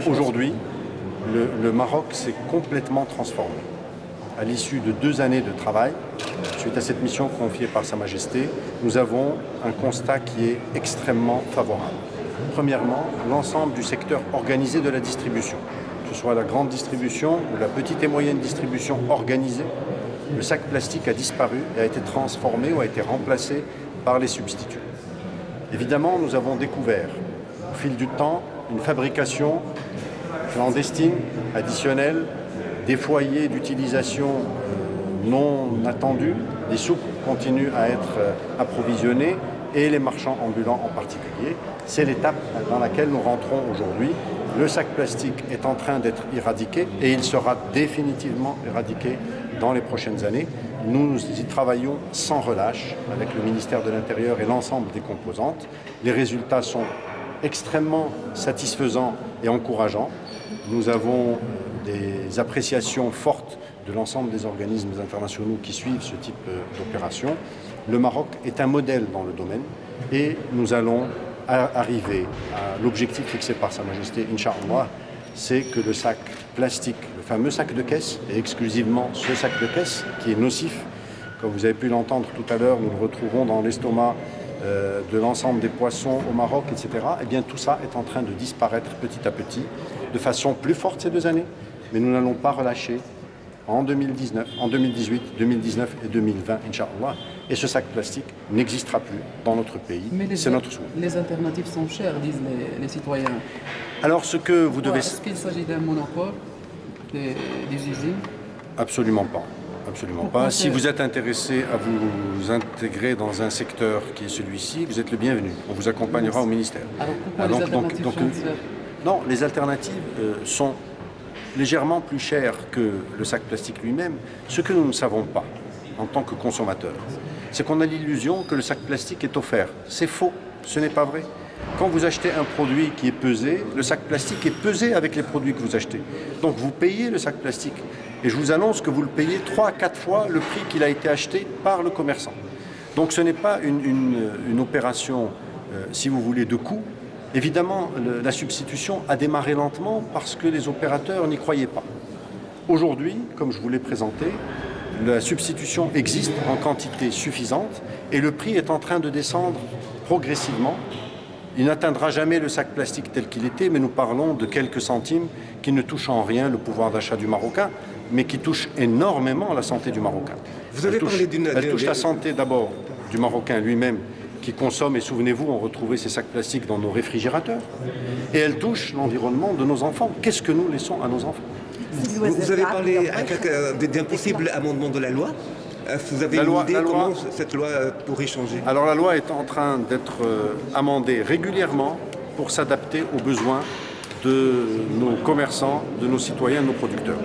Aujourd'hui, le Maroc s'est complètement transformé. À l'issue de 2 années de travail, suite à cette mission confiée par Sa Majesté, nous avons un constat qui est extrêmement favorable. Premièrement, l'ensemble du secteur organisé de la distribution, que ce soit la grande distribution ou la petite et moyenne distribution organisée, le sac plastique a disparu et a été transformé ou a été remplacé par les substituts. Évidemment, nous avons découvert au fil du temps une fabrication clandestine, additionnelle, des foyers d'utilisation non attendus, les souks continuent à être approvisionnés et les marchands ambulants en particulier. C'est l'étape dans laquelle nous rentrons aujourd'hui. Le sac plastique est en train d'être éradiqué et il sera définitivement éradiqué dans les prochaines années. Nous y travaillons sans relâche avec le ministère de l'Intérieur et l'ensemble des composantes. Les résultats sont extrêmement satisfaisants et encourageants. Nous avons des appréciations fortes de l'ensemble des organismes internationaux qui suivent ce type d'opération. Le Maroc est un modèle dans le domaine et nous allons arriver à l'objectif fixé par Sa Majesté, Inch'Allah, c'est que le sac plastique, le fameux sac de caisse, et exclusivement ce sac de caisse qui est nocif, comme vous avez pu l'entendre tout à l'heure, nous le retrouvons dans l'estomac de l'ensemble des poissons au Maroc, etc. Eh bien, tout ça est en train de disparaître petit à petit, de façon plus forte ces 2 années, mais nous n'allons pas relâcher en 2019, en 2018, 2019 et 2020, Inch'Allah. Et ce sac plastique n'existera plus dans notre pays. C'est notre souhait. Les alternatives sont chères, disent les citoyens. Alors, ce que vous devez... Est-ce qu'il s'agit d'un monopole des usines? Absolument pas. Absolument pas. Si vous êtes intéressé à vous intégrer dans un secteur qui est celui-ci, vous êtes le bienvenu. On vous accompagnera au ministère. Alors pourquoi les alternatives sont chères? Non, les alternatives sont légèrement plus chères que le sac plastique lui-même. Ce que nous ne savons pas en tant que consommateurs, c'est qu'on a l'illusion que le sac plastique est offert. C'est faux, ce n'est pas vrai. Quand vous achetez un produit qui est pesé, le sac plastique est pesé avec les produits que vous achetez. Donc vous payez le sac plastique. Et je vous annonce que vous le payez 3 à 4 fois le prix qu'il a été acheté par le commerçant. Donc ce n'est pas une opération, si vous voulez, de coût. Évidemment, la substitution a démarré lentement parce que les opérateurs n'y croyaient pas. Aujourd'hui, comme je vous l'ai présenté, la substitution existe en quantité suffisante et le prix est en train de descendre progressivement. Il n'atteindra jamais le sac plastique tel qu'il était, mais nous parlons de quelques centimes qui ne touchent en rien le pouvoir d'achat du Marocain, mais qui touchent énormément la santé du Marocain. Vous avez parlé Elle touche la santé d'abord du Marocain lui-même, qui consomme, et souvenez-vous, on retrouvait ces sacs plastiques dans nos réfrigérateurs. Et elle touche l'environnement de nos enfants. Qu'est-ce que nous laissons à nos enfants? Vous avez parlé d'un possible amendement de la loi. Vous avez une idée comment cette loi pourrait changer? Alors la loi est en train d'être amendée régulièrement pour s'adapter aux besoins de nos commerçants, de nos citoyens, de nos producteurs.